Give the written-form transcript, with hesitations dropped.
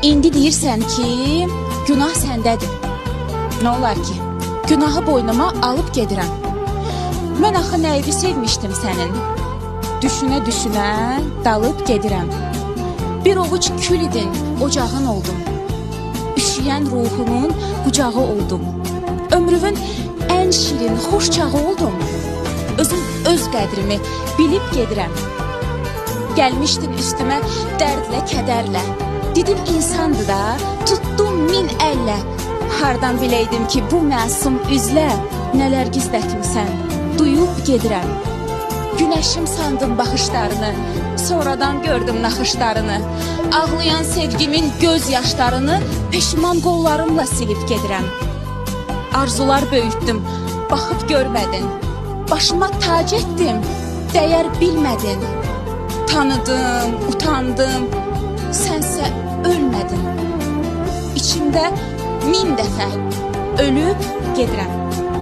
İndi deyirsən ki, günah səndədir. Nə olar ki, günahı boynuma alıb gedirəm. Mən axı nəyivi sevmişdim sənin. Düşünə-düşünə dalıb gedirəm. Bir ovuc kül idin, ocağın oldum. Üşüyən ruhumun qucağı oldum. Ömrümün ən şirin, xoş çağı oldum. Özüm öz qədrimi bilib gedirəm. Gəlmişdin üstümə dərdlə, kədərlə. Didim insandır da, tutdum min əllə. Hardan biləydim ki, bu məsum üzlə nələr gizlətmisən, duyub gedirəm. Günəşim sandım baxışlarını, sonradan gördüm naxışlarını. Ağlayan sevgimin göz yaşlarını peşiman qollarımla silib gedirəm. Arzular böyütdüm, baxıb görmədin. Başıma tac etdim, dəyər bilmədin. Tanıdım, utandım, sənsə ölmədin. İçimdə min dəfə ölüb gedirəm.